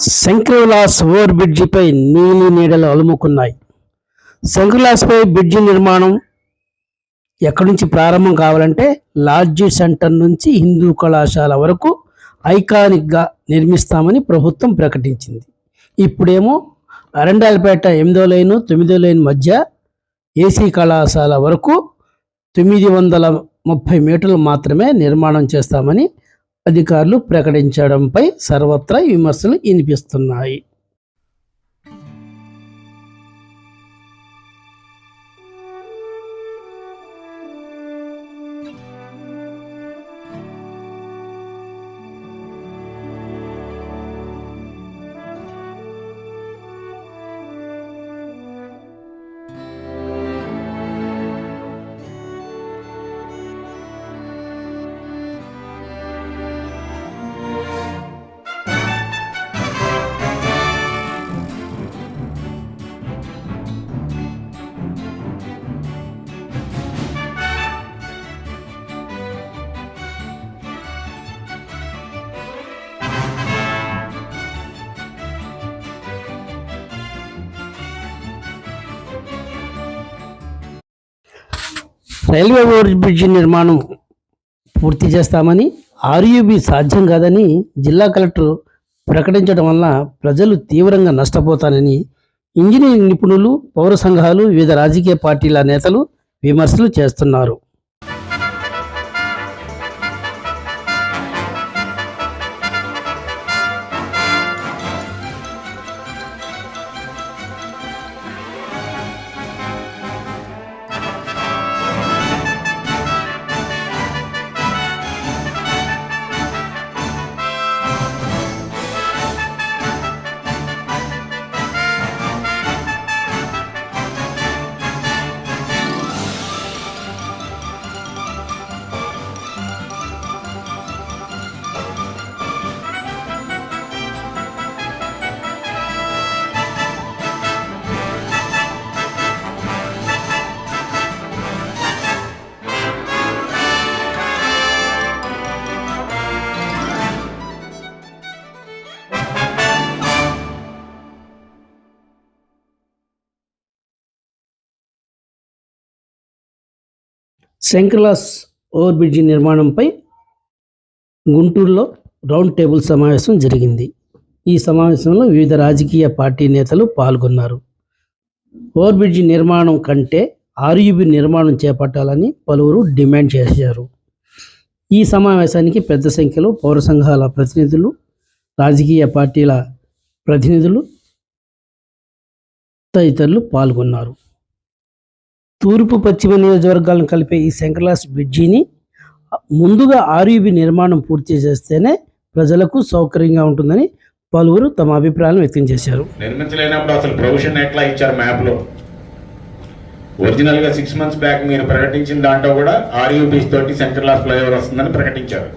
Shankarvilas over బ్రిడ్జిపై నీలి నీడలు అలుముకున్నాయి. శంకర్విలాస్పై bridge నిర్మాణం ఎక్కడి నుంచి ప్రారంభం కావాలంటే లాడ్జీ సెంటర్ నుంచి హిందూ కళాశాల వరకు ఐకానిక్గా నిర్మిస్తామని ప్రభుత్వం ప్రకటించింది. ఇప్పుడేమో అరండాలపేట 8వ లైను 9వ లైన్ మధ్య ఏసీ కళాశాల వరకు 930 మీటర్లు మాత్రమే నిర్మాణం చేస్తామని అధికారులు ప్రకటించడంపై సర్వత్రా విమర్శలు వినిపిస్తున్నాయి. రైల్వే ఓవర్ బ్రిడ్జి నిర్మాణం పూర్తి చేస్తామని, ఆర్యూబీ సాధ్యం కాదని జిల్లా కలెక్టర్ ప్రకటించడం వల్ల ప్రజలు తీవ్రంగా నష్టపోతారని ఇంజనీరింగ్ నిపుణులు, పౌర సంఘాలు, వివిధ రాజకీయ పార్టీల నేతలు విమర్శలు చేస్తున్నారు. శంకర్విలాస్ ఓవర్ బ్రిడ్జి నిర్మాణంపై గుంటూరులో రౌండ్ టేబుల్ సమావేశం జరిగింది. ఈ సమావేశంలో వివిధ రాజకీయ పార్టీ నేతలు పాల్గొన్నారు. ఓవర్ బ్రిడ్జి నిర్మాణం కంటే ఆర్యూబీ నిర్మాణం చేపట్టాలని పలువురు డిమాండ్ చేశారు. ఈ సమావేశానికి పెద్ద సంఖ్యలో పౌర సంఘాల ప్రతినిధులు, రాజకీయ పార్టీల ప్రతినిధులు తదితరులు పాల్గొన్నారు. తూర్పు పశ్చిమ నియోజకవర్గాలను కలిపే ఈ శంకర్విలాస్ బ్రిడ్జిని ముందుగా ఆర్యూబీ నిర్మాణం పూర్తి చేస్తేనే ప్రజలకు సౌకర్యంగా ఉంటుందని పలువురు తమ అభిప్రాయాలను వ్యక్తం చేశారు. నిర్మించలేనప్పుడు అసలు ప్రొవిజన్ ఎట్లా ఇచ్చారు మ్యాప్లో? ఒరిజినల్గా 6 months బ్యాక్ మీరు ప్రకటించిన దాంట్లో కూడా ఆర్యూబీస్ తోటి శంకర్విలాస్ ఫ్లైఓవర్ వస్తుందని ప్రకటించారు.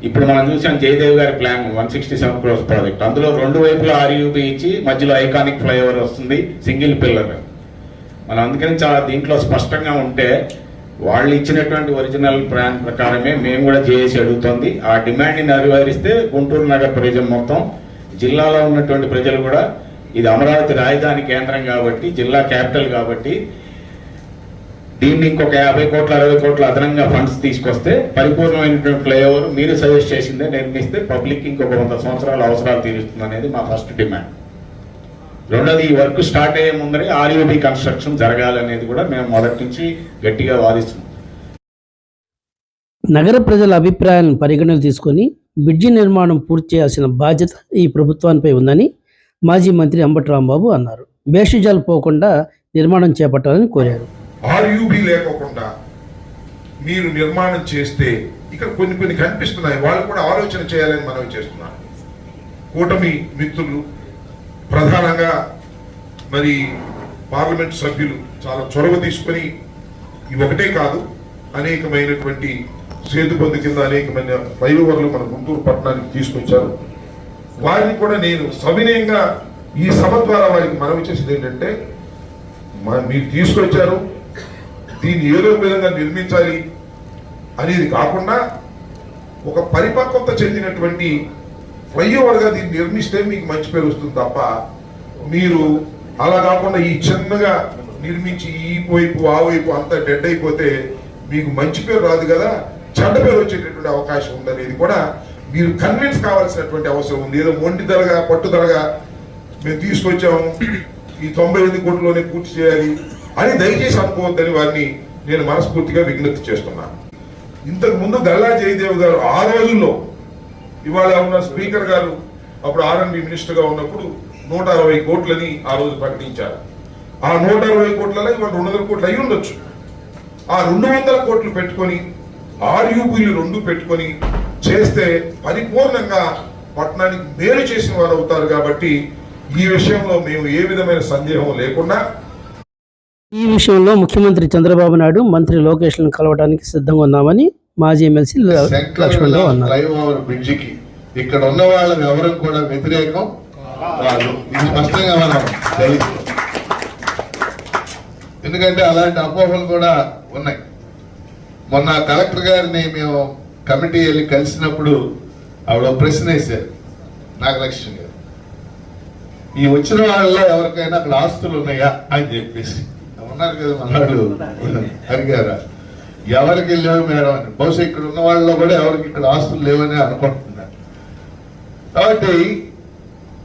ఇప్పుడు మనం చూసాం జయదేవ్ గారి ప్లాన్ 167 crores ప్రాజెక్ట్. అందులో 2 వైపులా ఆర్యూబీ ఇచ్చి మధ్యలో ఐకానిక్ ఫ్లైఓవర్ వస్తుంది, సింగిల్ పిల్లర్. మనం అందుకని చాలా దీంట్లో స్పష్టంగా ఉంటే వాళ్ళు ఇచ్చినటువంటి ఒరిజినల్ ప్లాన్ ప్రకారమే మేము కూడా చేసి అడుగుతుంది. ఆ డిమాండ్ని నెరవేరిస్తే గుంటూరు నగర ప్రజలు మొత్తం, జిల్లాలో ఉన్నటువంటి ప్రజలు కూడా, ఇది అమరావతి రాజధాని కేంద్రం కాబట్టి, జిల్లా క్యాపిటల్ కాబట్టి, దీన్ని ఇంకొక 50 కోట్ల 60 కోట్ల అదనంగా ఫండ్స్ తీసుకొస్తే పరిపూర్ణమైనటువంటి ఫ్లైఓవర్ మీరు సజెస్ట్ చేసిందే నిర్మిస్తే పబ్లిక్ ఇంకొక 100 సంవత్సరాల అవసరాలు తీరుస్తుంది అనేది మా ఫస్ట్ డిమాండ్. రెండోది, ఈ వర్క్ స్టార్ట్ అయ్యే ముందరే ఆర్యూబీ కన్స్ట్రక్షన్ జరగాలనేది కూడా మేము మొదటి నుంచి గట్టిగా వాదిస్తున్నాం. నగర ప్రజల అభిప్రాయాలను పరిగణన తీసుకొని బ్రిడ్జి నిర్మాణం పూర్తి చేయాల్సిన బాధ్యత ఈ ప్రభుత్వానిపై ఉందని మాజీ మంత్రి అంబటి రాంబాబు అన్నారు. బేషజాలు పోకుండా నిర్మాణం చేపట్టాలని కోరారు. ఆర్యూబీ లేకోకుండా మీరు నిర్మాణం చేస్తే ఇక్కడ కొన్ని కనిపిస్తున్నాయి, వాళ్ళు కూడా ఆలోచన చేయాలని మనం చేస్తున్నాం. కూటమి మిత్రులు, ప్రధానంగా మరి పార్లమెంట్ సభ్యులు చాలా చొరవ తీసుకొని ఇవి ఒకటే కాదు, అనేకమైనటువంటి సేతుబంధు కింద అనేకమైన ఫ్లైఓవర్లు మన గుంటూరు పట్టణానికి తీసుకొచ్చారు. వారిని కూడా నేను సవినయంగా ఈ సభ ద్వారా వారికి మనవి చేసేది ఏంటంటే, మీరు తీసుకొచ్చారు, దీన్ని ఏదో విధంగా నిర్మించాలి అనేది కాకుండా ఒక పరిపక్వత చెందినటువంటి ఫ్లైఓవర్గా దీన్ని నిర్మిస్తే మీకు మంచి పేరు వస్తుంది తప్ప మీరు అలా కాకుండా ఈ చిన్నగా నిర్మించి ఈ వైపు ఆ వైపు అంతా డెడ్ అయిపోతే మీకు మంచి పేరు రాదు కదా, చెడ్డ పేరు వచ్చేటటువంటి అవకాశం ఉందనేది కూడా మీరు కన్విన్స్ కావాల్సినటువంటి అవసరం ఉంది. ఏదో మొండిదలగా పట్టుదలగా మేము తీసుకొచ్చాము ఈ 98 కోట్లలోనే పూర్తి చేయాలి అని దయచేసి అనుకోవద్దని వారిని నేను మనస్ఫూర్తిగా విజ్ఞప్తి చేస్తున్నాను. ఇంతకు ముందు గల్లా జయదేవ్ గారు ఆ రోజుల్లో, ఇవాళ ఉన్న స్పీకర్ గారు అప్పుడు ఆర్ఎండ్బి మినిస్టర్ గా ఉన్నప్పుడు 160 కోట్లని ఆ రోజు ప్రకటించారు. ఆ 160 కోట్లలో ఇవాళ 200 కోట్లు అయి ఉండొచ్చు. ఆ 200 కోట్లు పెట్టుకొని ఆర్యూబీలు 2 పెట్టుకొని చేస్తే పరిపూర్ణంగా పట్టణానికి మేలు చేసిన వారు అవుతారు. కాబట్టి ఈ విషయంలో మేము ఏ విధమైన సందేహం లేకుండా ఈ విషయంలో ముఖ్యమంత్రి చంద్రబాబు నాయుడు మంత్రి లోకేష్లను కలవడానికి సిద్ధంగా ఉన్నామని మాజీ ఎమ్మెల్సీ లక్ష్మణరావు అన్నారు. ఫ్లైఓవర్ బ్రిడ్జికి ఇక్కడ ఉన్న వాళ్ళని ఎవరు కూడా వ్యతిరేకం కాదు, ఇది స్పష్టంగా మనం తెలుసు. ఎందుకంటే అలాంటి అపోహలు కూడా ఉన్నాయి. మొన్న కలెక్టర్ గారిని మేము కమిటీ వెళ్ళి కలిసినప్పుడు ఆవిడ ప్రశ్న వేశారు నాగలక్ష్మి గారు, ఈ వచ్చిన వాళ్ళలో ఎవరికైనా అక్కడ ఆస్తులు ఉన్నాయా అని చెప్పేసి. ఉన్నారు కదా మనాడు అడిగారా, ఎవరికి లేవు మేడం అని. బహుశా ఇక్కడ ఉన్న వాళ్ళలో కూడా ఎవరికి ఇక్కడ ఆస్తులు లేవని అనుకుంటున్నారు. కాబట్టి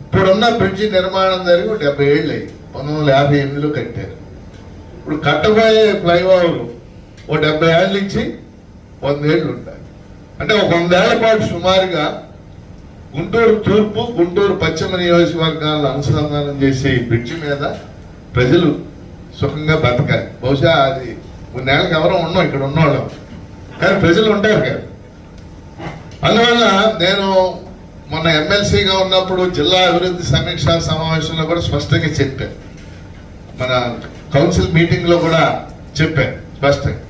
ఇప్పుడున్న బ్రిడ్జి నిర్మాణం జరిగి 70 ఏళ్ళు అయ్యి 1958లో కట్టారు. ఇప్పుడు కట్టబోయే ఫ్లైఓవర్ ఓ 70 ఏళ్ళ నుంచి 100 ఏళ్ళు ఉంటాయి. అంటే ఒక 100 ఏళ్ల పాటు సుమారుగా గుంటూరు తూర్పు గుంటూరు పశ్చిమ నియోజకవర్గాలను అనుసంధానం చేసే ఈ బ్రిడ్జి మీద ప్రజలు సుఖంగా బతకాలి. బహుశా అది 3 ఏళ్ళకి ఎవరో ఉన్నాం ఇక్కడ ఉన్నవాళ్ళం, కానీ ప్రజలు ఉంటారు కదా. అందువల్ల నేను మొన్న ఎమ్మెల్సీగా ఉన్నప్పుడు జిల్లా అభివృద్ధి సమీక్షా సమావేశంలో కూడా స్పష్టంగా చెప్పాను, మన కౌన్సిల్ మీటింగ్ లో కూడా చెప్పాను స్పష్టంగా.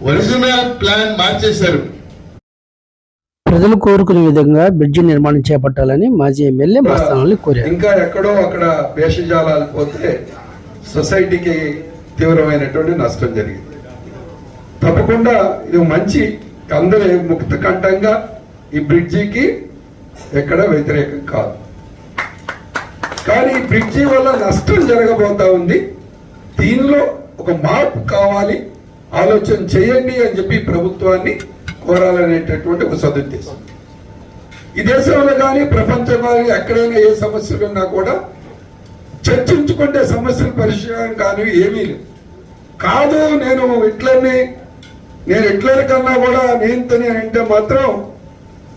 ఒరిజినల్ ప్లాన్ మార్చేశారు. ప్రజలు కోరుకునే విధంగా బ్రిడ్జి నిర్మాణం చేపట్టాలని మాజీ ఎమ్మెల్యే మస్తానల్లి కోరారు. ఇంకా ఎక్కడో అక్కడ భేషజాలాలు పోతే సొసైటీకి తీవ్రమైనటువంటి నష్టం జరిగింది. తప్పకుండా ఇది మంచి, అందరూ ముక్త కంఠంగా ఈ బ్రిడ్జికి ఎక్కడ వ్యతిరేకం కాదు. కానీ ఈ బ్రిడ్జి వల్ల నష్టం జరగబోతా ఉంది. దీనిలో ఒక మార్పు కావాలి, ఆలోచన చేయండి అని చెప్పి ప్రభుత్వాన్ని కోరాలనేటటువంటి ఒక సదుద్దేశం. ఈ దేశంలో కానీ ప్రపంచంలో కానీ ఎక్కడైనా ఏ సమస్యలు ఉన్నా కూడా చర్చించుకుంటే సమస్యల పరిష్కారం కానీ ఏమీ లేదు. కాదు నేను హిట్లర్ కన్నా కూడా నేను అంటే మాత్రం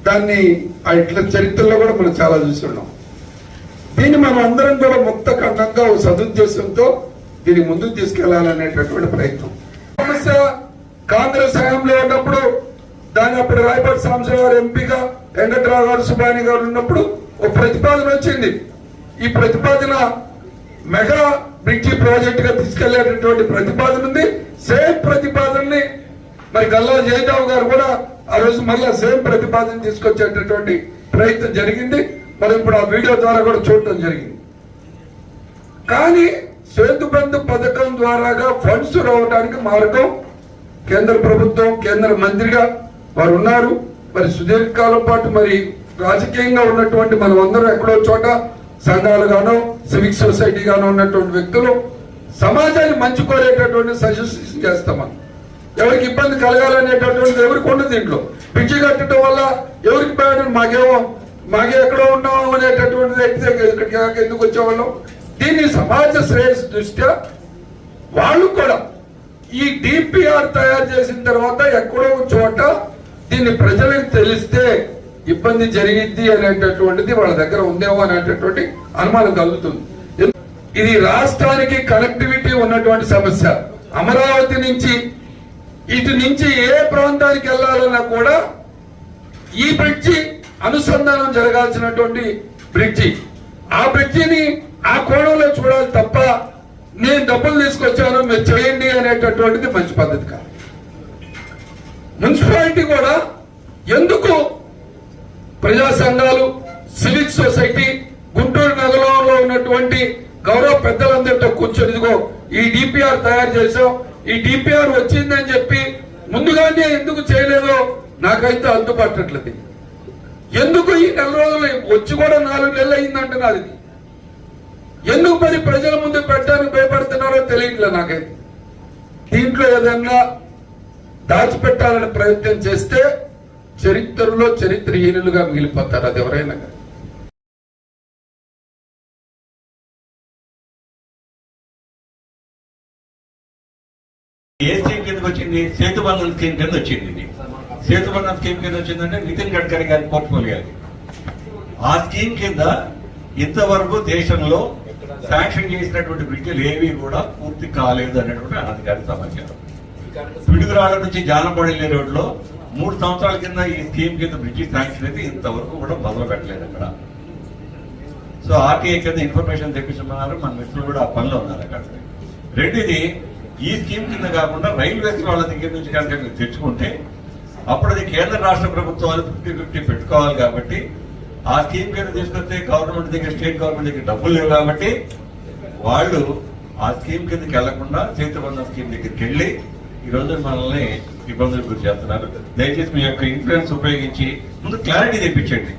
దాన్ని ఆ హిట్లర్ చరిత్రలో కూడా మనం చాలా చూస్తున్నాం. దీన్ని మనం అందరం కూడా ముక్త ఖండంగా ఒక సదుద్దేశంతో దీన్ని ముందుకు తీసుకెళ్లాలనేటటువంటి ప్రయత్నం. సమస్య కాంగ్రెస్ హయాంలో ఉన్నప్పుడు దాన్ని అప్పుడు రాయపాటి సాంబశివరావు గారు ఎంపీగా, వెంకట్రావు గారు, సుబ్బాని గారు ఉన్నప్పుడు ఒక ప్రతిపాదన వచ్చింది. ఈ ప్రతిపాదన మెగా బ్రిడ్జి ప్రాజెక్ట్ గా తీసుకెళ్లేటటువంటి ప్రతిపాదన ఉంది. సేమ్ ప్రతిపాదనని మరి గల్లా జయదేవ్ గారు కూడా ఆ రోజు మళ్ళీ సేమ్ ప్రతిపాదన తీసుకొచ్చేటటువంటి ప్రయత్నం జరిగింది. మరి ఇప్పుడు ఆ వీడియో ద్వారా కూడా చూడటం జరిగింది. కానీ సేతు బంధు పథకం ద్వారాగా ఫండ్స్ రావడానికి మార్గం కేంద్ర ప్రభుత్వం, కేంద్ర మంత్రిగా వారు ఉన్నారు. మరి సుదీర్ఘకాలం పాటు మరి రాజకీయంగా ఉన్నటువంటి మనం అందరం ఎక్కడో చోట సంఘాలు గానో సివిక్ సొసైటీ గానో ఉన్నటువంటి వ్యక్తులు సమాజాన్ని మంచి కోరేటటువంటి సజెషన్ చేస్తామని, ఎవరికి ఇబ్బంది కలగాలనేటటువంటి ఎవరికి ఉండదు. దీంట్లో పిచ్చి కట్టడం వల్ల ఎవరికి పేరు మాకే ఎక్కడో ఉన్నాము అనేటటువంటిది అయితే ఇక్కడికి ఎందుకు వచ్చేవాళ్ళం. దీన్ని సమాజ శ్రేయస్సు దృష్ట్యా వాళ్ళు కూడా ఈ డిపిఆర్ తయారు చేసిన తర్వాత ఎక్కడో చోట దీన్ని ప్రజలకు తెలిస్తే ఇబ్బంది జరిగిద్ది అనేటటువంటిది వాళ్ళ దగ్గర ఉందేమో అనేటటువంటి అనుమానం కలుగుతుంది. ఇది రాష్ట్రానికి కనెక్టివిటీ ఉన్నటువంటి సమస్య. అమరావతి నుంచి ఇటు నుంచి ఏ ప్రాంతానికి వెళ్ళాలన్నా కూడా ఈ బ్రిడ్జి అనుసంధానం జరగాల్సినటువంటి బ్రిడ్జి. ఆ బ్రిడ్జిని ఆ కోణంలో చూడాలి తప్ప నేను డబ్బులు తీసుకొచ్చాను మీరు చేయండి అనేటటువంటిది మంచి పద్ధతి కాదు. మున్సిపాలిటీ కూడా ఎందుకు ప్రజా సంఘాలు, సివిక్ సొసైటీ, గుంటూరు నగరంలో ఉన్నటువంటి గౌరవ పెద్దలందరితో కూర్చొని ఇదిగో ఈ డిపిఆర్ తయారు చేసాం, ఈ డిపిఆర్ వచ్చిందని చెప్పి ముందుగానే ఎందుకు చేయలేదో నాకైతే అందుపట్టట్లేదు. ఎందుకు ఈ నెల రోజులు వచ్చి కూడా 4 నెలలు అయిందంటున్నారు. ఇది ఎందుకు మరి ప్రజల ముందు పెట్టడానికి భయపడుతున్నారో తెలియట్లే నాకైతే. దీంట్లో ఏదన్నా దాచిపెట్టాలని ప్రయత్నం చేస్తే చరిత్రలో చరిత్రహీనులుగా మిగిలిపోతారు. అది ఎవరైనా కానీ. ఏ స్కీమ్ కిందకి వచ్చింది? సేతుబంధన్ స్కీమ్ కింద వచ్చింది. ఇది సేతుబంధన్ స్కీమ్ కింద వచ్చిందంటే నితిన్ గడ్కరీ గారి పోర్ట్ఫోలియో అది. ఆ స్కీమ్ కింద ఇంతవరకు దేశంలో శాంక్షన్ చేసినటువంటి బ్రిడ్జిలు ఏవి కూడా పూర్తి కాలేదు అనేటువంటి అధికారిక సమాచారం. పిడుగురాళ్ళ నుంచి జానపల్లి రోడ్లో 3 సంవత్సరాల కింద ఈ స్కీమ్ కింద బ్రిడ్జి శాంక్షన్ అయితే ఇంతవరకు కూడా మొదలు పెట్టలేదు అక్కడ. సో ఆర్టీఐ కింద ఇన్ఫర్మేషన్ తెప్పించమన్నారు. మన మిత్రులు కూడా ఆ పనిలో ఉన్నారు అక్కడ. రెండుది, ఈ స్కీమ్ కింద కాకుండా రైల్వేస్ వాళ్ళ దగ్గర నుంచి కనుక మీరు తెచ్చుకుంటే అప్పుడు అది కేంద్ర రాష్ట్ర ప్రభుత్వాలు 50-50 పెట్టుకోవాలి. కాబట్టి ఆ స్కీమ్ కింద తీసుకొస్తే గవర్నమెంట్ దగ్గర, స్టేట్ గవర్నమెంట్ దగ్గర డబ్బులు లేవు. కాబట్టి వాళ్ళు ఆ స్కీమ్ కిందకి వెళ్లకుండా సేతుబంధన్ స్కీమ్ దగ్గరికి వెళ్ళి ఈ రోజు మనల్ని ఇబ్బందులు గురి చేస్తున్నారు. దయచేసి మీ యొక్క ఇన్ఫ్లుయెన్స్ ఉపయోగించి ముందు క్లారిటీ తెప్పించండి.